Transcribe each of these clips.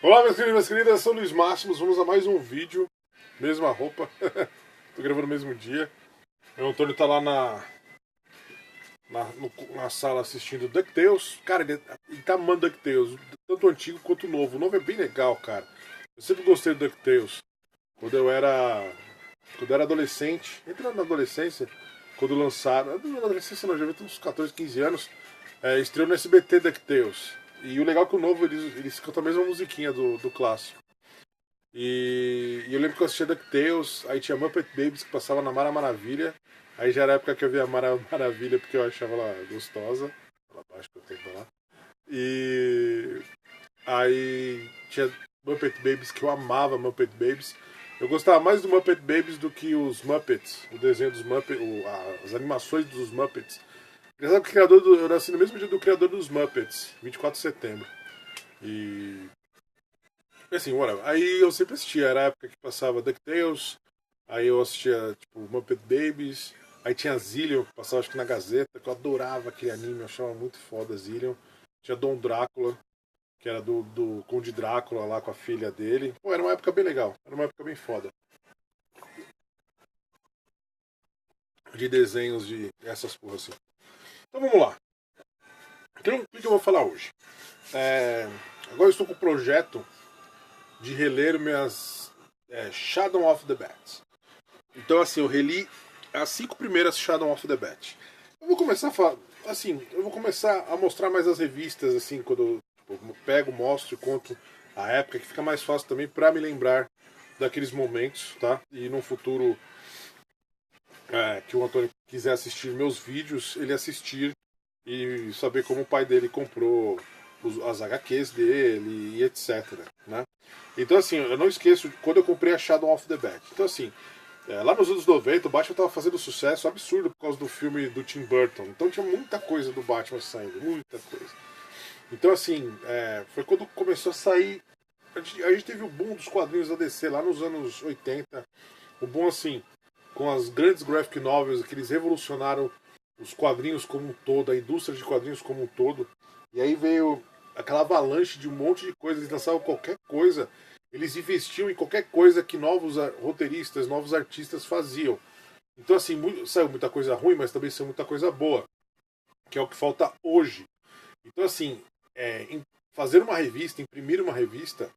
Olá, meus queridos e minhas queridas, eu sou o Luiz Máximos, vamos a mais um vídeo, mesma roupa, tô gravando no mesmo dia. O Antônio tá lá na sala assistindo DuckTales. Cara, ele tá amando DuckTales, tanto o antigo quanto o novo. O novo é bem legal, cara. Eu sempre gostei do DuckTales. Quando eu era adolescente, entrando na adolescência, quando lançaram, na adolescência não, já vi uns 14, 15 anos, estreou no SBT DuckTales. E o legal é que o novo, eles cantam a mesma musiquinha do clássico. E eu lembro que eu assistia DuckTales, aí tinha Muppet Babies que passava na Mara Maravilha. Aí já era a época que eu via a Mara Maravilha porque eu achava ela gostosa. Ela acho que eu tenho que falar. E aí tinha Muppet Babies que eu amava Muppet Babies. Eu gostava mais do Muppet Babies do que os Muppets, o desenho dos Muppets, as animações dos Muppets. Engraçado que eu nasci no mesmo dia do criador dos Muppets, 24 de setembro. E assim, whatever. Aí eu sempre assistia, era a época que passava DuckTales, aí eu assistia, tipo, Muppet Babies, aí tinha Zillion, que passava acho que na Gazeta, que eu adorava aquele anime, eu achava muito foda Zillion. Tinha Dom Drácula, que era do Conde Drácula lá com a filha dele. Pô, era uma época bem legal, era uma época bem foda. De desenhos de essas porras assim. Então vamos lá. Então, o que eu vou falar hoje? Agora eu estou com o projeto de reler minhas Shadow of the Bat. Então, assim, eu reli as 5 primeiras Shadow of the Bat. Eu vou começar a falar, assim, eu vou começar a mostrar mais as revistas, assim, quando eu tipo, pego, mostro e conto a época, que fica mais fácil também pra me lembrar daqueles momentos, tá? E no futuro que o Antônio quiser assistir meus vídeos, ele assistir e saber como o pai dele comprou as HQs dele e etc, né? Então, assim, eu não esqueço quando eu comprei a Shadow of the Bat. Então, assim, lá nos anos 90, o Batman estava fazendo sucesso absurdo por causa do filme do Tim Burton. Então tinha muita coisa do Batman saindo, muita coisa. Então, assim, foi quando começou a sair. A gente teve o boom dos quadrinhos da DC lá nos anos 80. O boom, assim, com as grandes graphic novels, que eles revolucionaram os quadrinhos como um todo, a indústria de quadrinhos como um todo. E aí veio aquela avalanche de um monte de coisas, eles lançavam qualquer coisa, eles investiam em qualquer coisa que novos roteiristas, novos artistas faziam. Então, assim, saiu muita coisa ruim, mas também saiu muita coisa boa, que é o que falta hoje. Então, assim, fazer uma revista, imprimir uma revista,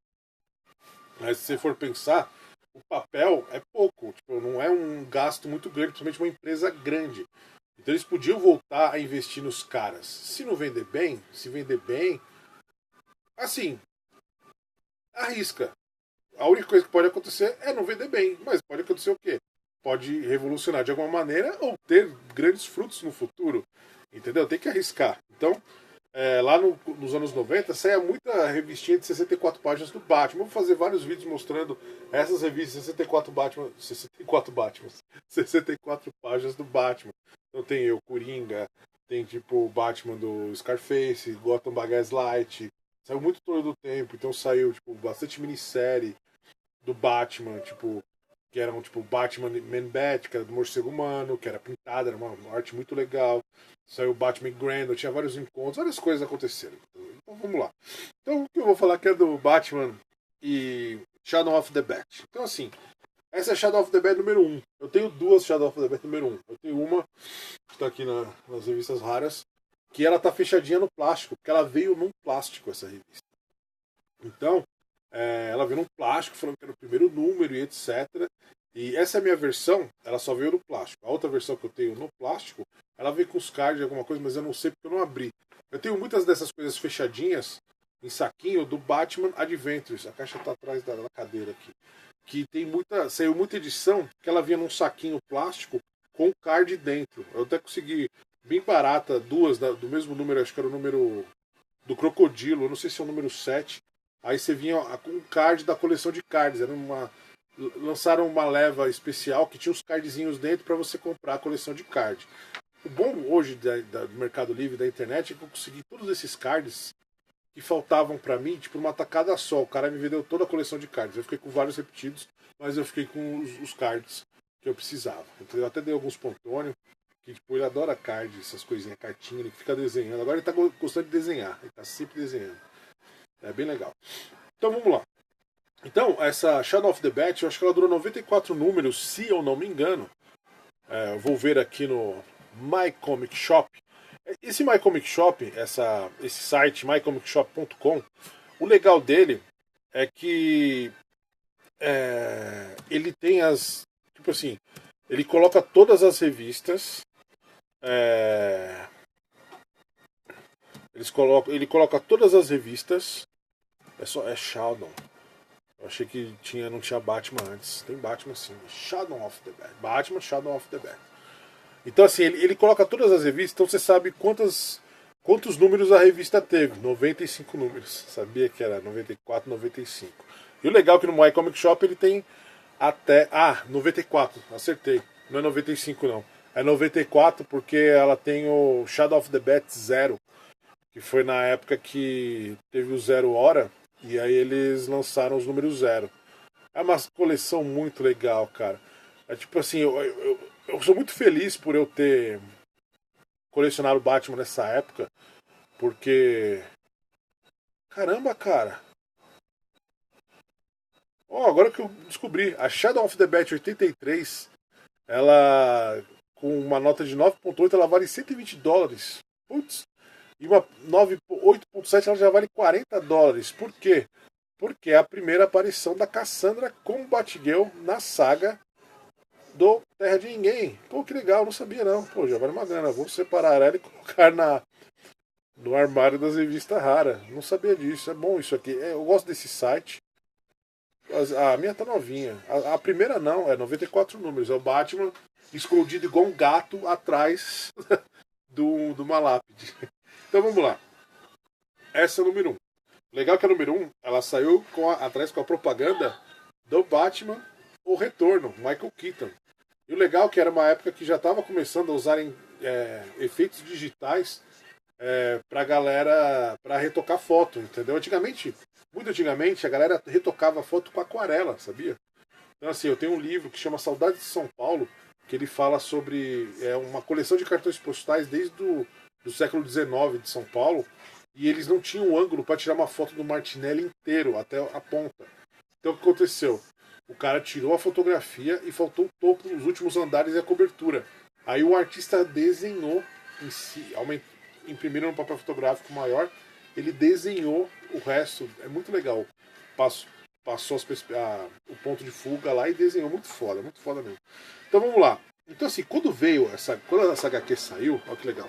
mas se você for pensar, o papel é pouco, tipo, não é um gasto muito grande, principalmente uma empresa grande. Então eles podiam voltar a investir nos caras. Se não vender bem, se vender bem, assim, arrisca. A única coisa que pode acontecer é não vender bem, mas pode acontecer o quê? Pode revolucionar de alguma maneira ou ter grandes frutos no futuro. Entendeu? Tem que arriscar. Então, lá nos anos 90, saía muita revistinha de 64 páginas do Batman. Eu vou fazer vários vídeos mostrando essas revistas 64 Batman, 64 Batman, 64 páginas do Batman. Então tem o Coringa, tem tipo o Batman do Scarface, Gotham by Gaslight. Saiu muito todo do tempo, então saiu tipo bastante minissérie do Batman, tipo, que eram tipo Batman Man Bat, que era do morcego humano, que era pintada, era uma arte muito legal. Saiu o Batman Grand, tinha vários encontros, várias coisas aconteceram. Então vamos lá. Então o que eu vou falar que é do Batman e Shadow of the Bat. Então assim, essa é Shadow of the Bat número 1. Eu tenho duas Shadow of the Bat número 1. Eu tenho uma, que está aqui nas revistas raras, que ela tá fechadinha no plástico, porque ela veio num plástico essa revista. Então, ela veio num plástico, falando que era o primeiro número e etc. E essa é a minha versão, ela só veio no plástico. A outra versão que eu tenho no plástico, ela veio com os cards, alguma coisa, mas eu não sei porque eu não abri. Eu tenho muitas dessas coisas fechadinhas, em saquinho, do Batman Adventures. A caixa tá atrás da cadeira aqui. Que tem saiu muita edição, que ela vinha num saquinho plástico com card dentro. Eu até consegui, bem barata, duas do mesmo número, acho que era o número do Crocodilo, eu não sei se é o número 7. Aí você vinha com um card da coleção de cards. Lançaram uma leva especial que tinha os cardzinhos dentro para você comprar a coleção de cards. O bom hoje do Mercado Livre, da internet, é que eu consegui todos esses cards que faltavam para mim, tipo, numa tacada só. O cara me vendeu toda a coleção de cards. Eu fiquei com vários repetidos, mas eu fiquei com os cards que eu precisava. Então, eu até dei alguns pro Antônio, que tipo, ele adora card, essas coisinhas, cartinha, ele fica desenhando. Agora ele tá gostando de desenhar, ele tá sempre desenhando. É bem legal. Então vamos lá. Então, essa Shadow of the Bat, eu acho que ela dura 94 números, se eu não me engano. Eu vou ver aqui no My Comic Shop. Esse My Comic Shop, esse site, mycomicshop.com, o legal dele é que ele tem as. Tipo assim, ele coloca todas as revistas. Ele coloca todas as revistas. É Shadow. Eu achei que não tinha Batman antes. Tem Batman sim. Shadow of the Bat. Batman Shadow of the Bat. Então assim, ele coloca todas as revistas, então você sabe quantos números a revista teve. 95 números. Sabia que era 94, 95. E o legal é que no My Comic Shop ele tem até. 94, acertei. Não é 95 não. É 94 porque ela tem o Shadow of the Bat 0. Que foi na época que teve o 0 Hora. E aí eles lançaram os números 0. É uma coleção muito legal, cara. É tipo assim, eu sou muito feliz por eu ter colecionado Batman nessa época. Porque. Caramba, cara. Agora que eu descobri, a Shadow of the Bat 83, ela com uma nota de 9.8, ela vale $120. Putz. E uma 8.7 ela já vale $40. Por quê? Porque é a primeira aparição da Cassandra com o Batgirl na saga do Terra de Ninguém. Pô, que legal, não sabia não. Pô, já vale uma grana. Vou separar ela e colocar no armário das revistas raras. Não sabia disso. É bom isso aqui. Eu gosto desse site. A minha tá novinha. A primeira não, é 94 números. É o Batman escondido igual um gato atrás do uma lápide. Então vamos lá. Essa é o número 1. Legal que a número 1, ela saiu atrás com a propaganda do Batman O Retorno, Michael Keaton. E o legal é que era uma época que já estava começando a usarem efeitos digitais pra galera, pra retocar foto, entendeu? Muito antigamente, a galera retocava foto com aquarela, sabia? Então assim, eu tenho um livro que chama Saudades de São Paulo, que ele fala sobre uma coleção de cartões postais desde do século XIX de São Paulo, e eles não tinham ângulo para tirar uma foto do Martinelli inteiro, até a ponta. Então o que aconteceu? O cara tirou a fotografia e faltou o topo, os últimos andares e a cobertura. Aí o artista desenhou em si, imprimiram um papel fotográfico maior, ele desenhou o resto, é muito legal. Passou o ponto de fuga lá e desenhou, muito foda mesmo. Então vamos lá. Então assim, quando essa HQ saiu, olha que legal.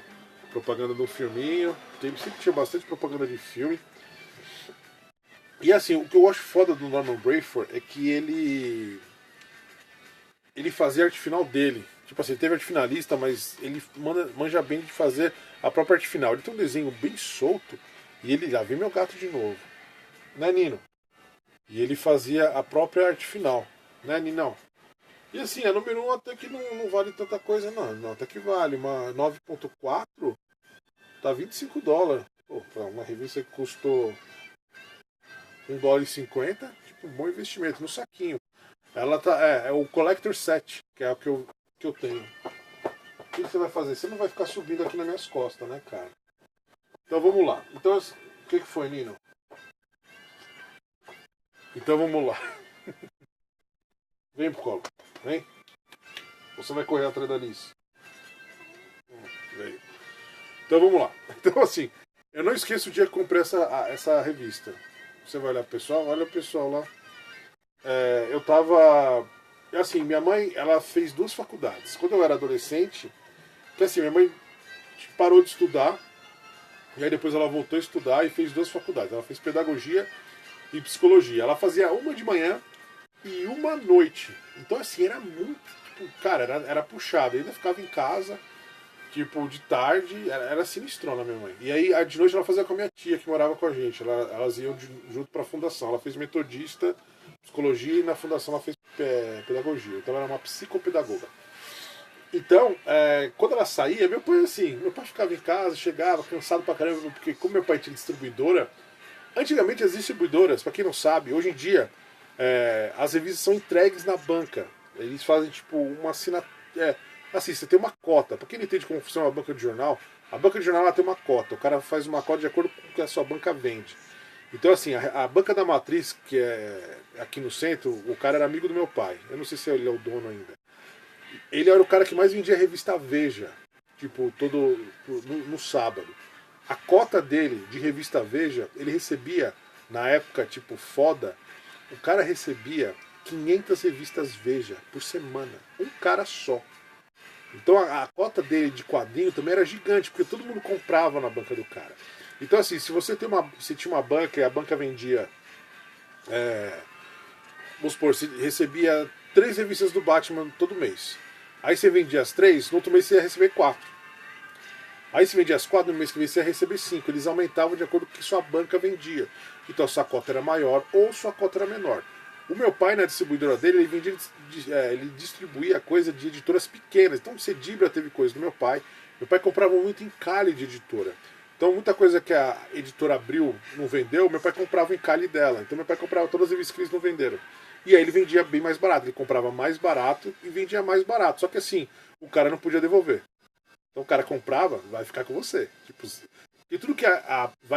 Propaganda de um filminho, sempre tinha bastante propaganda de filme. E assim, o que eu acho foda do Norman Brayford é que ele fazia a arte final dele. Tipo assim, ele teve arte finalista, mas ele manja bem de fazer a própria arte final. Ele tem um desenho bem solto e ele já vê meu gato de novo. Né, Nino? E ele fazia a própria arte final. Né, Ninão? E assim, a número 1 até que não vale tanta coisa, não. Não, até que vale. Uma 9.4 tá $25. Pô, uma revista que custou $1,50, tipo, um bom investimento no saquinho. Ela tá. É o Collector Set, que é o que eu tenho. O que você vai fazer? Você não vai ficar subindo aqui nas minhas costas, né, cara? Então vamos lá. Então, o que foi, Nino? Então vamos lá. Vem pro colo. Vem. Você vai correr atrás da Alice. Veio. Então vamos lá. Então assim, eu não esqueço o dia que comprei essa revista. Você vai olhar pro pessoal? Olha o pessoal lá. Eu tava. Assim, minha mãe, ela fez 2 faculdades. Quando eu era adolescente, que assim, minha mãe parou de estudar. E aí depois ela voltou a estudar e fez 2 faculdades. Ela fez pedagogia e psicologia. Ela fazia uma de manhã e uma à noite. Então assim, era muito. Tipo, cara, era puxado. Eu ainda ficava em casa, tipo, de tarde, era sinistrona minha mãe. E aí, de noite ela fazia com a minha tia, que morava com a gente. Elas iam junto pra fundação. Ela fez metodista, psicologia, e na fundação ela fez pedagogia. Então ela era uma psicopedagoga. Então, quando ela saía, meu pai ficava em casa, chegava cansado pra caramba, porque como meu pai tinha distribuidora, antigamente as distribuidoras, pra quem não sabe, hoje em dia, as revistas são entregues na banca. Eles fazem, tipo, uma assinatura. Assim, você tem uma cota. Pra quem não entende como funciona a banca de jornal, a banca de jornal ela tem uma cota. O cara faz uma cota de acordo com o que a sua banca vende. Então, assim, a banca da Matriz, que é aqui no centro, o cara era amigo do meu pai. Eu não sei se ele é o dono ainda. Ele era o cara que mais vendia a revista Veja, tipo, no sábado. A cota dele de revista Veja, ele recebia, na época, tipo, foda, o cara recebia 500 revistas Veja por semana. Um cara só. Então a cota dele de quadrinho também era gigante, porque todo mundo comprava na banca do cara. Então, assim, se você se tinha uma banca e a banca vendia, vamos supor, você recebia 3 revistas do Batman todo mês. Aí você vendia as 3, no outro mês você ia receber 4. Aí você vendia as 4, no mês que vem você ia receber 5. Eles aumentavam de acordo com o que sua banca vendia. Então a sua cota era maior ou sua cota era menor. O meu pai, na distribuidora dele, ele vendia, ele distribuía coisa de editoras pequenas. Então, Cedibra teve coisa do meu pai. Meu pai comprava muito encalhe de editora. Então, muita coisa que a editora Abril não vendeu, meu pai comprava o encalhe dela. Então, meu pai comprava todas as revistas que eles não venderam. E aí ele vendia bem mais barato. Ele comprava mais barato e vendia mais barato. Só que assim, o cara não podia devolver. Então, o cara comprava, vai ficar com você. Tipo, e tudo que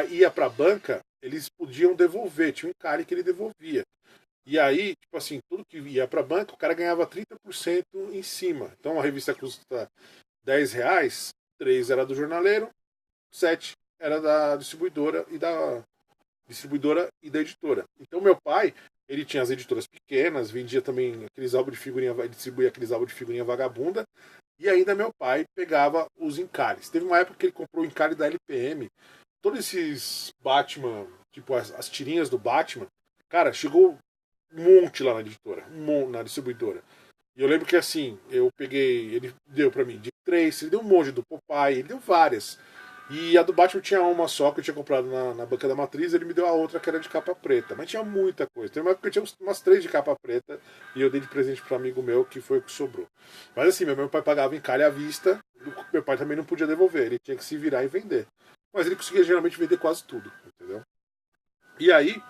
ia pra banca, eles podiam devolver. Tinha um encalhe que ele devolvia. E aí, tipo assim, tudo que ia para banca, o cara ganhava 30% em cima. Então a revista custa R$ 10, 3 era do jornaleiro, 7 era da distribuidora e da editora. Então meu pai, ele tinha as editoras pequenas, vendia também aqueles álbuns de figurinha, distribuía aqueles álbuns de figurinha vagabunda, e ainda meu pai pegava os encalhes. Teve uma época que ele comprou o encalhe da LPM, todos esses Batman, tipo as tirinhas do Batman, cara, chegou um monte lá na editora, na distribuidora. E eu lembro que assim, eu peguei, ele deu pra mim de 3, ele deu um monte do Popeye, ele deu várias. E a do Batman tinha uma só que eu tinha comprado na banca da Matriz, ele me deu a outra que era de capa preta. Mas tinha muita coisa. Tem uma época que eu tinha umas 3 de capa preta e eu dei de presente para amigo meu, que foi o que sobrou. Mas assim, meu pai pagava em calha à vista, meu pai também não podia devolver, ele tinha que se virar e vender. Mas ele conseguia geralmente vender quase tudo, entendeu? E aí,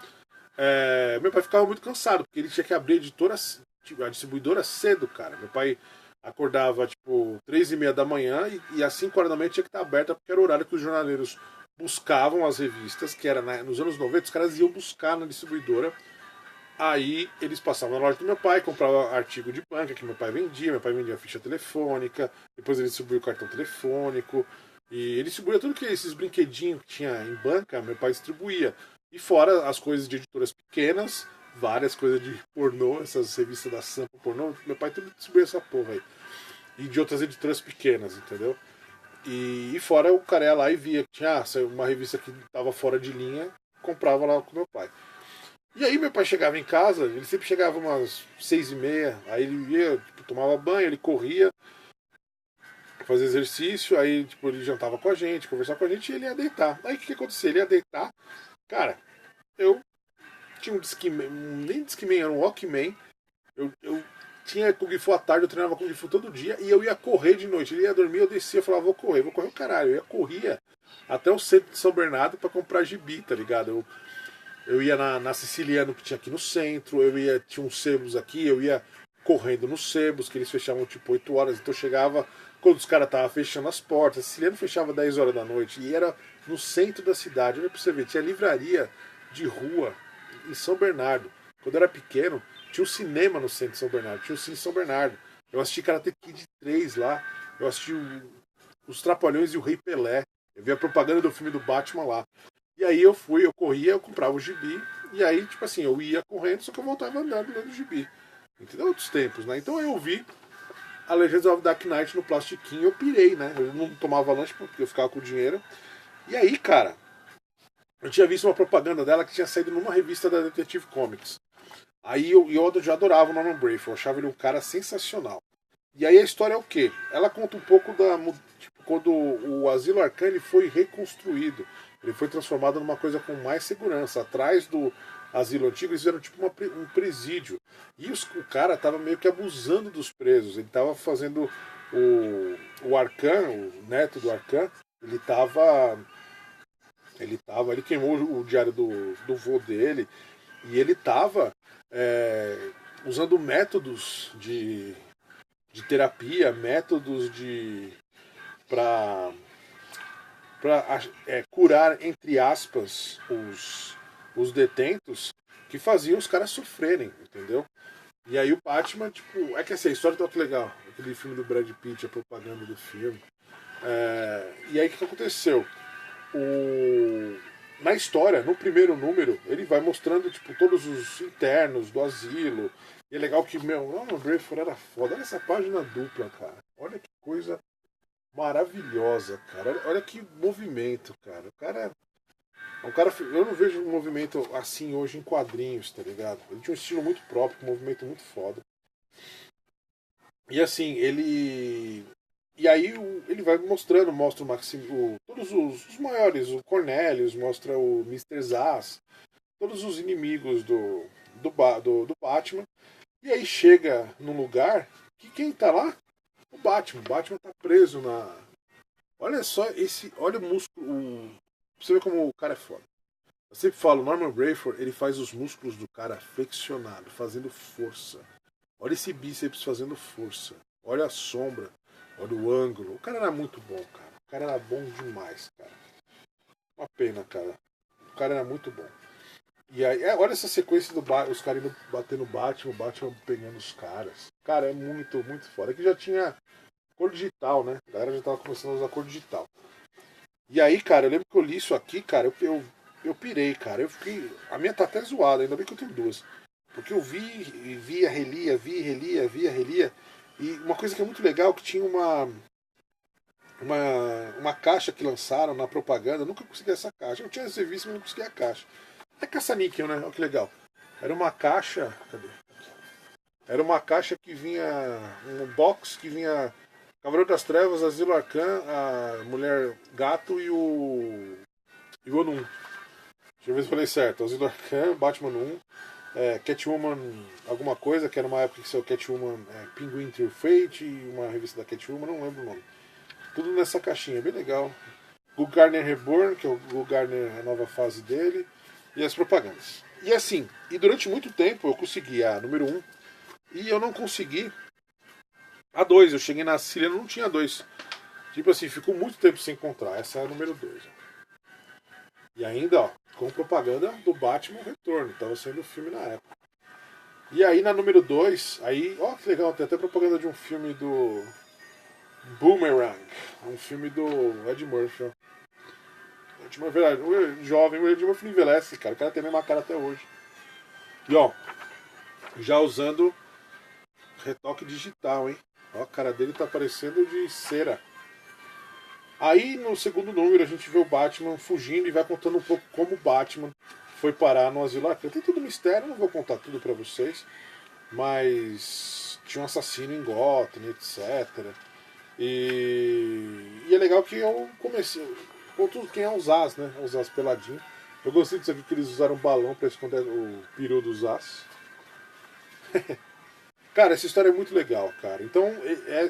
meu pai ficava muito cansado, porque ele tinha que abrir a distribuidora cedo, cara. Meu pai acordava, tipo, 3h30 da manhã e às 5 horas da manhã tinha que estar aberta, porque era o horário que os jornaleiros buscavam as revistas, que era nos anos 90, os caras iam buscar na distribuidora. Aí eles passavam na loja do meu pai, compravam artigo de banca que meu pai vendia ficha telefônica, depois ele distribuía o cartão telefônico, e ele distribuía tudo que esses brinquedinhos que tinha em banca, meu pai distribuía. E fora as coisas de editoras pequenas, várias coisas de pornô, essas revistas da Sampa pornô, meu pai tudo distribuía essa porra aí. E de outras editoras pequenas, entendeu? E fora o cara ia lá e via que tinha uma revista que estava fora de linha, comprava lá com meu pai. E aí meu pai chegava em casa, ele sempre chegava umas 6h30, aí ele ia, tipo, tomava banho, ele corria, fazia exercício, aí tipo, ele jantava com a gente, conversava com a gente e ele ia deitar. Aí o que acontecia? Ele ia deitar, cara, eu tinha um Discman, nem Discman, era um Walkman, eu tinha Kung Fu à tarde, eu treinava Kung Fu todo dia e eu ia correr de noite. Ele ia dormir, eu descia, eu falava, vou correr o caralho. Eu corria até o centro de São Bernardo pra comprar gibi, tá ligado? Eu ia na Siciliano que tinha aqui no centro, tinha uns sebos aqui, eu ia correndo nos sebos, que eles fechavam tipo 8 horas, então eu chegava quando os caras estavam fechando as portas. A Siciliano fechava 10 horas da noite e era no centro da cidade. Olha pra você ver, tinha livraria de rua em São Bernardo. Quando eu era pequeno, tinha um cinema no centro de São Bernardo, tinha o Cine São Bernardo. Eu assisti Karate Kid 3 lá, eu assisti Os Trapalhões e o Rei Pelé, eu vi a propaganda do filme do Batman lá. E aí eu corria, eu comprava o gibi, e aí, tipo assim, eu ia correndo, só que eu voltava andando lendo o gibi. Entendeu? Outros tempos, né? Então eu vi a Legends of Dark Knight no plastiquinho, eu pirei, né? Eu não tomava lanche porque eu ficava com dinheiro. E aí, cara, eu tinha visto uma propaganda dela que tinha saído numa revista da Detective Comics. Aí eu já adorava o Norman Braith, eu achava ele um cara sensacional. E aí a história é o quê? Ela conta um pouco tipo, quando o Asilo Arcane foi reconstruído. Ele foi transformado numa coisa com mais segurança. Atrás do asilo antigo, eles fizeram tipo um presídio. E o cara tava meio que abusando dos presos. Ele tava fazendo o Arcan, o neto do Arcan, ele queimou o diário do vô dele. E ele tava usando métodos de terapia, métodos para curar, entre aspas, os detentos que faziam os caras sofrerem, entendeu? E aí o Batman, tipo, é que assim, a história tá muito legal. Aquele filme do Brad Pitt, a propaganda do filme. E aí o que aconteceu? O... Na história, no primeiro número, ele vai mostrando, tipo, todos os internos do asilo. E é legal que, meu, o Brayford era foda. Olha essa página dupla, cara. Olha que coisa maravilhosa, cara. Olha que movimento, cara. O cara é um cara. Eu não vejo um movimento assim hoje em quadrinhos, tá ligado? Ele tinha um estilo muito próprio, um movimento muito foda. E assim, ele. E aí ele vai mostrando, mostra o Maxim, todos os maiores, o Cornelius, mostra o Mister Zaz, todos os inimigos do Batman. E aí chega num lugar que quem tá lá? O Batman. O Batman tá preso na. Olha só esse. Olha o músculo. Você vê como o cara é foda. Eu sempre falo, o Norman Brayford, ele faz os músculos do cara flexionado, fazendo força. Olha esse bíceps fazendo força. Olha a sombra. Olha o ângulo. O cara era muito bom, cara. O cara era bom demais, cara. Uma pena, cara. O cara era muito bom. E aí, olha essa sequência os caras indo batendo o Batman pegando os caras. Cara, é muito, muito foda. Aqui já tinha cor digital, né? A galera já tava começando a usar cor digital. E aí, cara, eu lembro que eu li isso aqui, cara, eu pirei, cara. Eu fiquei. A minha tá até zoada, ainda bem que eu tenho duas. Porque eu via, relia, relia. E uma coisa que é muito legal, que tinha uma caixa que lançaram na propaganda, eu nunca consegui essa caixa. Eu tinha serviço, mas não consegui a caixa. É caça-níquel, né? Olha que legal. Era uma caixa. Cadê? Era uma caixa que vinha. Um box que vinha. Cavaleiro das Trevas, Asilo Arcan, a Mulher Gato e o Onum. Deixa eu ver se eu falei certo. Asilo Arcan, Batman 1, Catwoman, alguma coisa, que era uma época que saiu Catwoman, Penguin Through Fate, uma revista da Catwoman, não lembro o nome. Tudo nessa caixinha, bem legal. Guy Gardner Reborn, que é o Guy Gardner, a nova fase dele, e as propagandas. E assim, e durante muito tempo eu consegui a número 1, e eu não consegui a 2. Eu cheguei na Sicília e não tinha 2. Tipo assim, ficou muito tempo sem encontrar. Essa é a número 2. E ainda, ó, com propaganda do Batman Retorno. Tava sendo o filme na época. E aí na número 2, aí, ó que legal, tem até propaganda de um filme do Boomerang. Um filme do Ed Murphy, ó. Ed Murphy, verdade, o jovem, o Ed Murphy não envelhece, cara. O cara tem a mesma cara até hoje. E ó, já usando retoque digital, hein? Ó, a cara dele tá parecendo de cera. Aí no segundo número a gente vê o Batman fugindo e vai contando um pouco como o Batman foi parar no Asilo Arkham. Tem tudo mistério, não vou contar tudo pra vocês, mas tinha um assassino em Gotham, etc. E é legal que eu comecei. Conto quem é o Zaz, né? O Zaz peladinho. Eu gostei disso aqui que eles usaram um balão pra esconder o peru do Zaz. Cara, essa história é muito legal, cara. Então,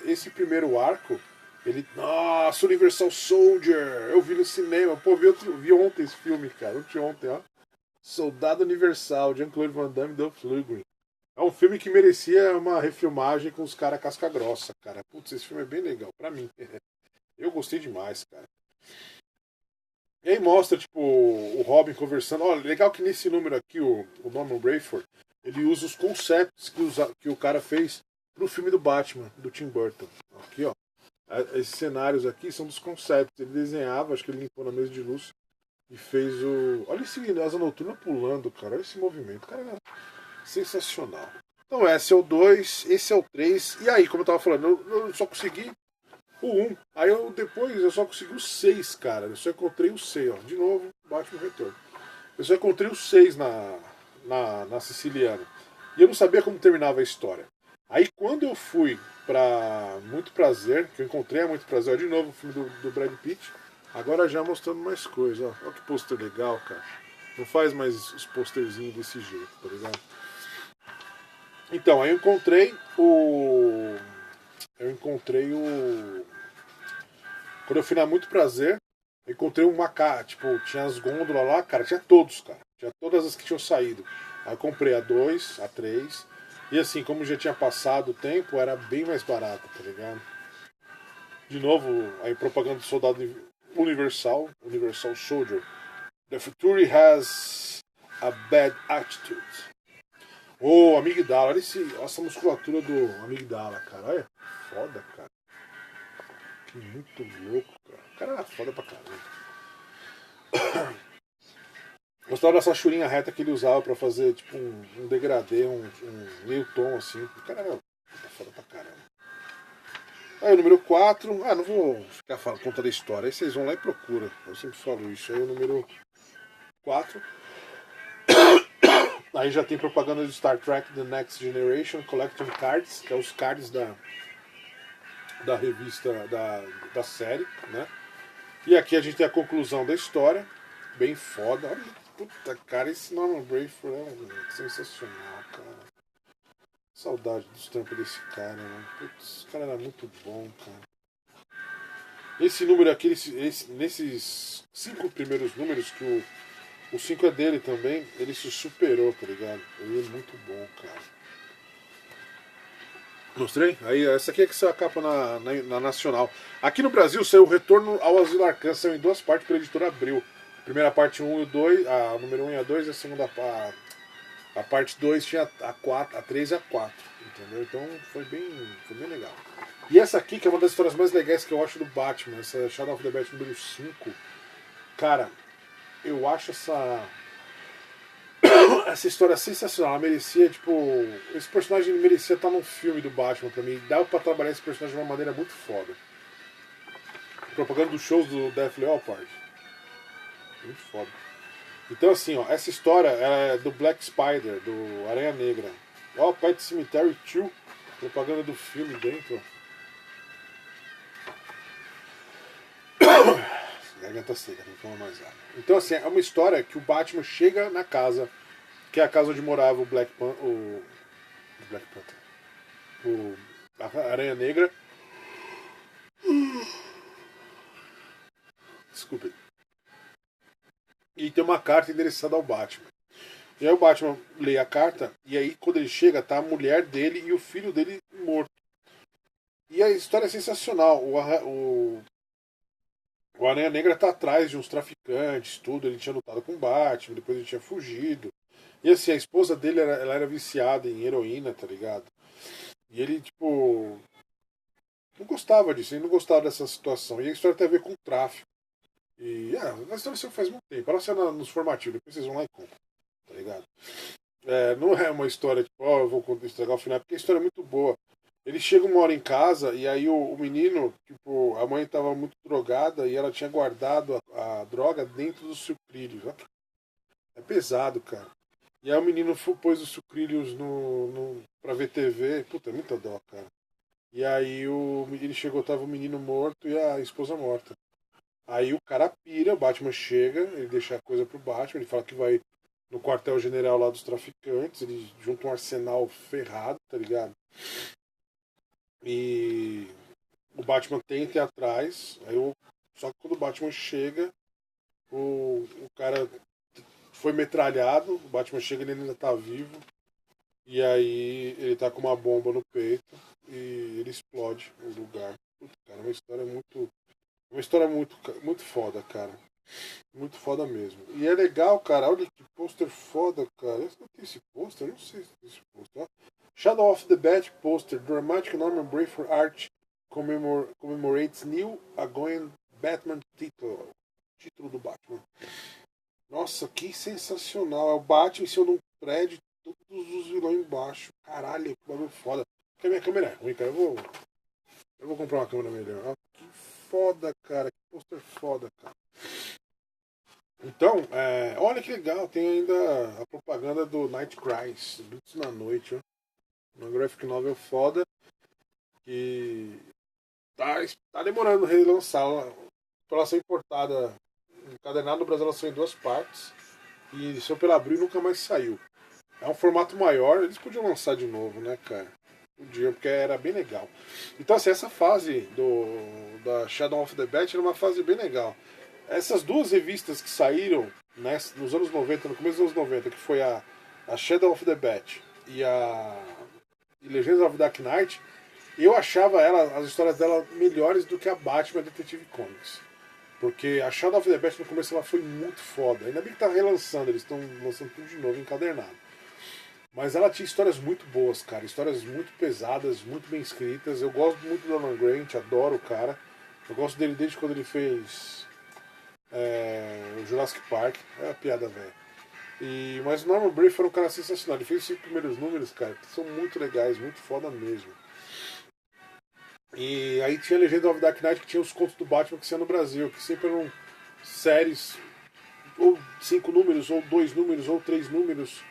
esse primeiro arco, ele. Nossa, Universal Soldier! Eu vi no cinema. Pô, vi ontem esse filme, cara. Ontem, ó. Soldado Universal, Jean-Claude Van Damme e Dolph Lundgren. É um filme que merecia uma refilmagem com os caras casca grossa, cara. Putz, esse filme é bem legal, pra mim. Eu gostei demais, cara. E aí mostra, tipo, o Robin conversando. Olha, legal que nesse número aqui, o Norman Brayford, ele usa os conceitos que o cara fez pro filme do Batman, do Tim Burton. Aqui, ó. Esses cenários aqui são dos conceitos. Ele desenhava, acho que ele limpou na mesa de luz e fez o. Olha esse Asa Noturna pulando, cara. Olha esse movimento. Cara, era sensacional. Então, esse é o 2, esse é o 3. E aí, como eu tava falando, eu só consegui o 1. Aí depois eu só consegui o 6, cara. Eu só encontrei o 6, ó. De novo, Batman Retorno. Eu só encontrei o 6 na Siciliana. E eu não sabia como terminava a história. Aí quando eu fui pra Muito Prazer, que eu encontrei a Muito Prazer, ó, de novo o filme do Brad Pitt, agora já mostrando mais coisas, ó. Olha que pôster legal, cara. Não faz mais os posterzinhos desse jeito, tá ligado? Então, aí eu encontrei o. Eu encontrei o. Quando eu fui na Muito Prazer, eu encontrei uma cara, tipo, tinha as gôndolas lá, cara, tinha todos, cara. Tinha todas as que tinham saído. Aí eu comprei a 2, a 3. E assim, como já tinha passado o tempo, era bem mais barato, tá ligado? De novo, aí propaganda do Soldado Universal Soldier. The future has A Bad Attitude. Ô, amigdala, olha essa musculatura do amigdala, cara. Olha, foda, cara. Que muito louco, cara. O cara era foda pra caramba. Gostava dessa churinha reta que ele usava pra fazer tipo um degradê, um meio tom assim. O cara era foda pra caramba. Aí o número 4. Ah, não vou ficar contando a história. Aí vocês vão lá e procuram. Eu sempre falo isso. Aí o número 4. Aí já tem propaganda de Star Trek The Next Generation Collecting Cards, que é os cards da revista, da série, né? E aqui a gente tem a conclusão da história, bem foda. Olha, puta, cara, esse Norman Brayford é sensacional, cara. Saudade dos trampos desse cara, mano. Putz, esse cara era muito bom, cara. Esse número aqui, nesses 5 primeiros números, que o 5 é dele também, ele se superou, tá ligado? Ele é muito bom, cara. Mostrei? Aí, essa aqui é que saiu a capa na Nacional. Aqui no Brasil saiu o Retorno ao Asilo Arcan, saiu em 2 partes pela editora Abril. A primeira parte 1 e o 2, a número 1 e a 2, e a segunda a parte 2 tinha a 3 e a 4. Entendeu? Então foi bem legal. E essa aqui, que é uma das histórias mais legais que eu acho do Batman, essa Shadow of the Bat número 5. Cara, eu acho essa história sensacional. Ela merecia, tipo. Esse personagem merecia estar num filme do Batman pra mim. Dá pra trabalhar esse personagem de uma maneira muito foda. Propaganda dos shows do Def Leppard. Muito foda. Então, assim, ó, essa história é do Black Spider, do Aranha Negra. Ó, Pet Cemetery 2. Propaganda do filme dentro, ó. Garganta seca, não toma mais água. Então, assim, é uma história que o Batman chega na casa, que é a casa onde morava o Black Panther, a Aranha Negra. Desculpe. E tem uma carta endereçada ao Batman. E aí o Batman lê a carta, e aí quando ele chega, tá a mulher dele e o filho dele morto. E a história é sensacional. O Aranha Negra tá atrás de uns traficantes, tudo. Ele tinha lutado com o Batman, depois ele tinha fugido. E assim, a esposa dele ela era viciada em heroína, tá ligado? E ele, tipo, não gostava disso, ele não gostava dessa situação. E a história tem a ver com tráfico. E, a história saiu faz muito tempo. Ela saiu nos formativos, depois vocês vão lá e compram, tá ligado? Não é uma história tipo, eu vou estragar o final, porque a história é muito boa. Ele chega uma hora em casa e aí o menino, tipo, a mãe tava muito drogada e ela tinha guardado a droga dentro dos sucrilhos. É pesado, cara. E aí o menino pôs os sucrilhos pra ver TV. Puta, é muita dó, cara. E aí ele chegou, tava o menino morto e a esposa morta. Aí o cara pira, o Batman chega, ele deixa a coisa pro Batman, ele fala que vai no quartel-general lá dos traficantes, ele junta um arsenal ferrado, tá ligado? E o Batman tenta ir atrás, só que quando o Batman chega, o cara foi metralhado, o Batman chega e ele ainda tá vivo, e aí ele tá com uma bomba no peito e ele explode o lugar. Puta, cara, é uma história muito, muito foda, cara. Muito foda mesmo. E é legal, cara. Olha que pôster foda, cara. Eu não tenho esse pôster? Não sei se tem esse pôster. Shadow of the Bat poster. Dramatic Norman Brayford art commemorates Neil Agoyan Batman title. Título do Batman. Nossa, que sensacional. É o Batman em cima de um prédio, todos os vilões embaixo. Caralho, que bagulho foda. Porque a minha câmera é ruim, cara. Eu vou comprar uma câmera melhor. Ó, que foda, cara. Que pôster foda, cara. Então, olha que legal, tem ainda a propaganda do Night Cries, Gritos na Noite, ó. Uma graphic novel foda que tá demorando relançar. Pra ela ser importada, encadernada no Brasil, ela saiu em 2 partes e saiu pela Abril e nunca mais saiu. É um formato maior, eles podiam lançar de novo, né, cara? Podiam, porque era bem legal. Então, assim, essa fase da Shadow of the Bat era uma fase bem legal. Essas 2 revistas que saíram, né, nos anos 90, no começo dos anos 90, que foi a Shadow of the Bat e a Legends of Dark Knight, eu achava as histórias dela melhores do que a Batman Detective Comics. Porque a Shadow of the Bat no começo ela foi muito foda. Ainda bem que tá relançando, eles estão lançando tudo de novo encadernado. Mas ela tinha histórias muito boas, cara. Histórias muito pesadas, muito bem escritas. Eu gosto muito do Alan Grant, adoro o cara. Eu gosto dele desde quando ele fez o Jurassic Park. É uma piada velha. Mas o Norman Bates foi um cara sensacional. Ele fez os 5 primeiros números, cara, que são muito legais, muito foda mesmo. E aí tinha a Legend of Dark Knight, que tinha os contos do Batman que saiam no Brasil, que sempre eram séries, ou 5 números, ou 2 números, ou 3 números,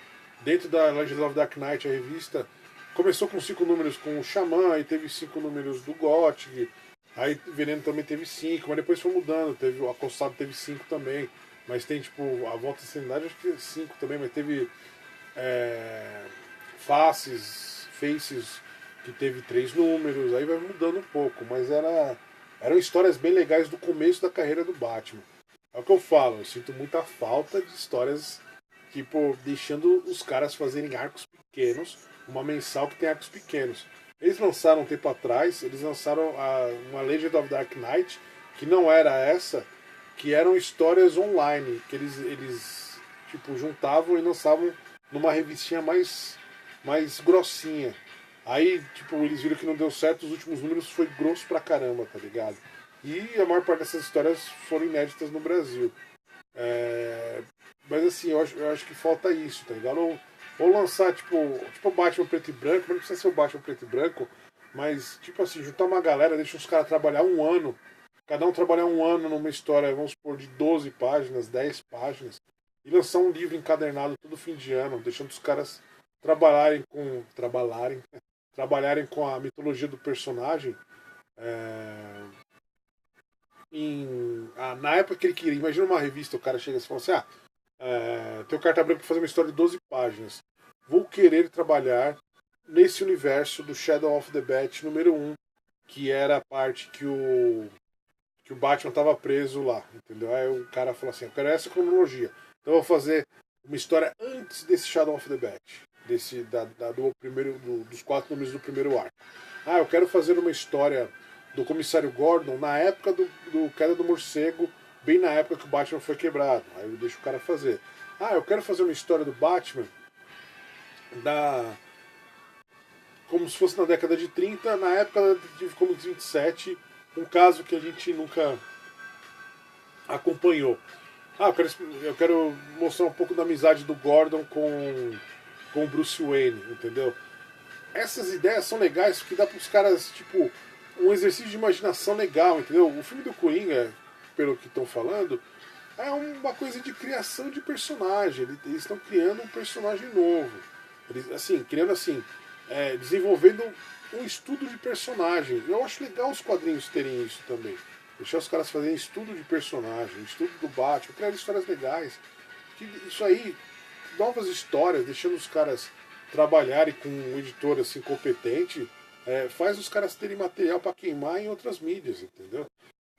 dentro da Legend of Dark Knight, a revista. Começou com 5 números com o Xamã, aí teve 5 números do Gothic, aí Veneno também teve 5, mas depois foi mudando, teve o Acossado teve 5 também, mas tem tipo, a Volta à Sanidade acho que é 5 também, mas teve Faces, que teve 3 números, aí vai mudando um pouco, mas eram histórias bem legais do começo da carreira do Batman. É o que eu falo, eu sinto muita falta de histórias, tipo, deixando os caras fazerem arcos pequenos, uma mensal que tem arcos pequenos. Eles lançaram um tempo atrás, eles lançaram uma Legend of Dark Knight, que não era essa, que eram histórias online, que eles tipo, juntavam e lançavam numa revistinha mais grossinha. Aí, tipo, eles viram que não deu certo, os últimos números foi grosso pra caramba, tá ligado? E a maior parte dessas histórias foram inéditas no Brasil. Mas assim, eu acho que falta isso, tá ligado? Ou lançar, tipo o Batman preto e branco, mas não precisa ser o Batman preto e branco, mas, tipo assim, juntar uma galera, deixa os caras trabalhar um ano, cada um trabalhar um ano numa história, vamos supor, de 12 páginas, 10 páginas, e lançar um livro encadernado todo fim de ano, deixando os caras trabalharem com a mitologia do personagem na época que ele queria. Imagina uma revista, o cara chega e fala assim: tem o Carta Branca para fazer uma história de 12 páginas. Vou querer trabalhar nesse universo do Shadow of the Bat número 1, que era a parte que o Batman estava preso lá, entendeu? Aí o cara falou assim: eu quero essa cronologia. Então eu vou fazer uma história antes desse Shadow of the Bat, dos 4 números do primeiro arco. Eu quero fazer uma história do Comissário Gordon na época do Queda do Morcego, bem na época que o Batman foi quebrado. Aí eu deixo o cara fazer. Eu quero fazer uma história do Batman como se fosse na década de 30, na época da Detetive Comics 27, um caso que a gente nunca acompanhou. Eu quero mostrar um pouco da amizade do Gordon com o Bruce Wayne, entendeu? Essas ideias são legais porque dá para os caras, tipo, um exercício de imaginação legal, entendeu? O filme do Coringa, pelo que estão falando, é uma coisa de criação de personagem. Eles estão criando um personagem novo. Desenvolvendo um estudo de personagem. Eu acho legal os quadrinhos terem isso também. Deixar os caras fazerem estudo de personagem, estudo do Batman, criar histórias legais. Isso aí, novas histórias, deixando os caras trabalharem com um editor assim competente, faz os caras terem material para queimar em outras mídias, entendeu?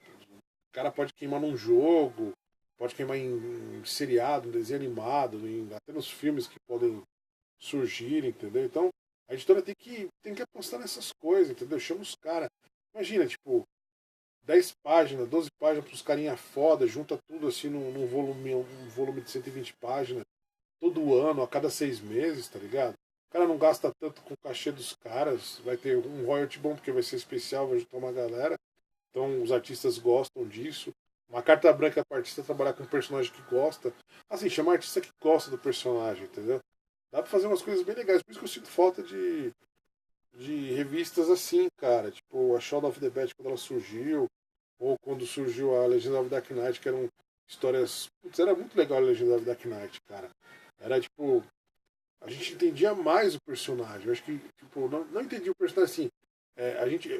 O cara pode queimar num jogo, pode queimar em seriado, em desenho animado, até nos filmes que podem surgir, entendeu? Então, a editora tem que apostar nessas coisas, entendeu? Chama os caras. Imagina, tipo, 10 páginas, 12 páginas para os carinha foda, junta tudo assim num volume de 120 páginas, todo ano, a cada 6 meses, tá ligado? O cara não gasta tanto com o cachê dos caras, vai ter um royalty bom porque vai ser especial, vai juntar uma galera. Então os artistas gostam disso. Uma carta branca para artista trabalhar com um personagem que gosta. Assim, chama artista que gosta do personagem, entendeu? Dá pra fazer umas coisas bem legais. Por isso que eu sinto falta de revistas assim, cara. Tipo a Shadow of the Bat quando ela surgiu. Ou quando surgiu a Legend of Dark Knight, que eram histórias. Putz, era muito legal a Legend of Dark Knight, cara. Era tipo. A gente entendia mais o personagem. Eu acho que, tipo, não entendia o personagem assim.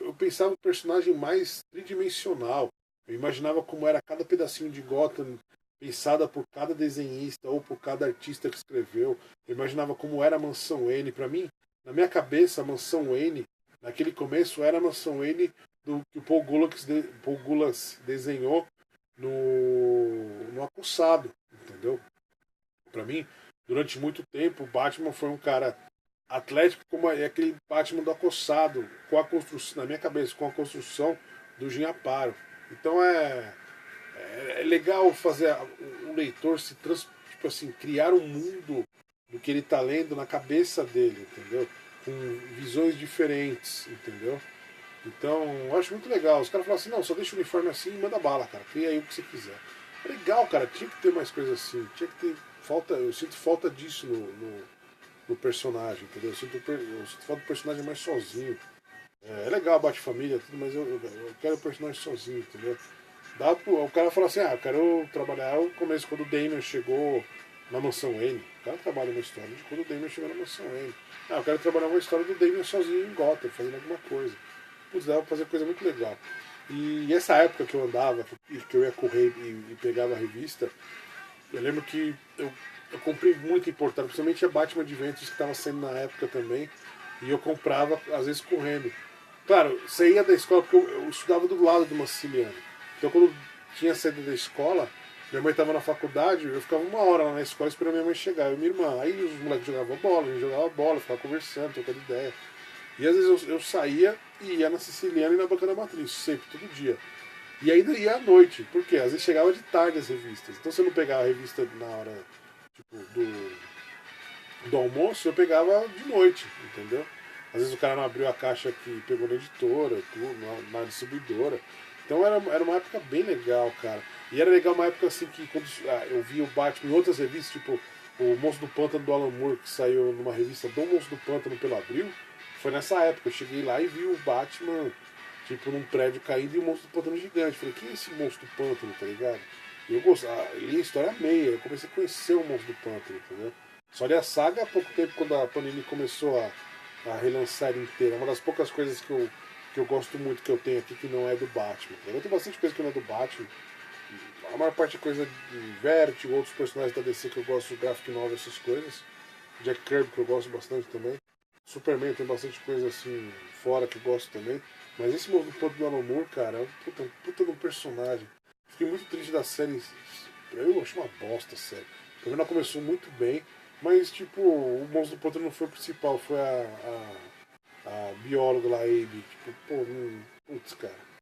Eu pensava o personagem mais tridimensional. Eu imaginava como era cada pedacinho de Gotham pensada por cada desenhista ou por cada artista que escreveu. Eu imaginava como era a Mansão Wayne. Para mim, na minha cabeça, a Mansão Wayne, naquele começo, era a Mansão Wayne que o Paul Gulax desenhou no Acossado, entendeu? Para mim, durante muito tempo, o Batman foi um cara atlético como é aquele Batman do Acossado, com a construção, na minha cabeça, com a construção do Jim Aparo. Então É legal fazer o leitor se tipo assim, criar um mundo do que ele está lendo na cabeça dele, entendeu? Com visões diferentes, entendeu? Então, eu acho muito legal. Os caras falam assim, não, só deixa o uniforme assim e manda bala, cara. Cria aí o que você quiser. É legal, cara. Tinha que ter mais coisa assim. Tinha que ter. Eu sinto falta disso no personagem, entendeu? Eu sinto falta do personagem mais sozinho. É legal Bate-Família, tudo, mas eu quero o personagem sozinho, entendeu? O cara fala assim, eu quero trabalhar o começo, quando o Damon chegou na mansão Wayne. O cara trabalha uma história de quando o Damon chegou na mansão Wayne. Eu quero trabalhar uma história do Damon sozinho em Gotham, fazendo alguma coisa. Putz, dava pra fazer coisa muito legal. E essa época que eu andava, que eu ia correr e pegava a revista, eu lembro que eu comprei muito importado, principalmente a Batman Adventures que estava saindo na época também, e eu comprava, às vezes, correndo. Claro, você ia da escola, porque eu estudava do lado de uma siciliana. Então, quando tinha saído da escola, minha mãe estava na faculdade, eu ficava uma hora lá na escola esperando minha mãe chegar. Eu e minha irmã. Aí os moleques jogavam bola, a gente jogava bola, ficava conversando, trocando ideia. E às vezes eu saía e ia na Siciliana e na Banca da Matriz, sempre, todo dia. E ainda ia à noite, porque às vezes chegava de tarde as revistas. Então você não pegava a revista na hora tipo, do almoço, eu pegava de noite, entendeu? Às vezes o cara não abriu a caixa que pegou na editora, tudo, na distribuidora. Então era uma época bem legal, cara. E era legal uma época assim que quando eu via o Batman em outras revistas, tipo o Monstro do Pântano do Alan Moore, que saiu numa revista do Monstro do Pântano pelo Abril, foi nessa época. Eu cheguei lá e vi o Batman, tipo, num prédio caindo e o Monstro do Pântano gigante. Falei, quem é esse Monstro do Pântano, tá ligado? E eu gostava, li a história meia, eu comecei a conhecer o Monstro do Pântano, entendeu? Só li a saga há pouco tempo, quando a Panini começou a relançar ela inteira. Uma das poucas coisas que eu gosto muito que eu tenho aqui que não é do Batman. Eu tenho bastante coisa que não é do Batman. A maior parte é coisa de Vertigo, outros personagens da DC que eu gosto, graphic novel, essas coisas. Jack Kirby que eu gosto bastante também. Superman tem bastante coisa assim fora que eu gosto também. Mas esse movimento do Alan Moore, cara, é um puta de um personagem. Fiquei muito triste da série. Eu achei uma bosta a série. Pra mim ela começou muito bem, mas tipo, o Monstro do Pântano não foi o principal, foi a bióloga lá, Abe. Tipo, pô, putz, cara.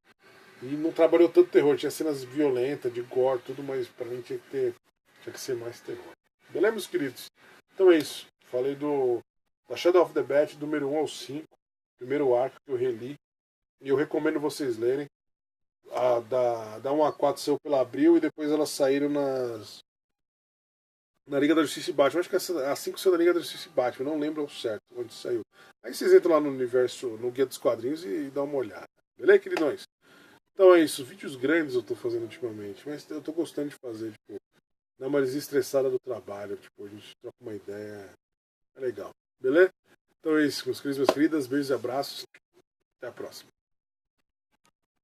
E não trabalhou tanto terror, tinha cenas violentas, de gore, tudo, mas pra mim tinha que ser mais terror. Beleza, meus queridos? Então é isso. Falei da Shadow of the Bat, do número 1 ao 5, primeiro arco que eu reli. E eu recomendo vocês lerem. Da 1 a 4 saiu pela Abril e depois elas saíram na Liga da Justiça e Batman. Acho que a 5 saiu na Liga da Justiça e Batman, não lembro ao certo onde saiu. Aí vocês entram lá no universo, no Guia dos Quadrinhos e dão uma olhada. Beleza, queridões? Então é isso, vídeos grandes eu tô fazendo ultimamente, mas eu tô gostando de fazer, tipo, dar uma desestressada do trabalho, tipo, a gente troca uma ideia, é legal. Beleza? Então é isso, meus queridos e minhas queridas, beijos e abraços, até a próxima.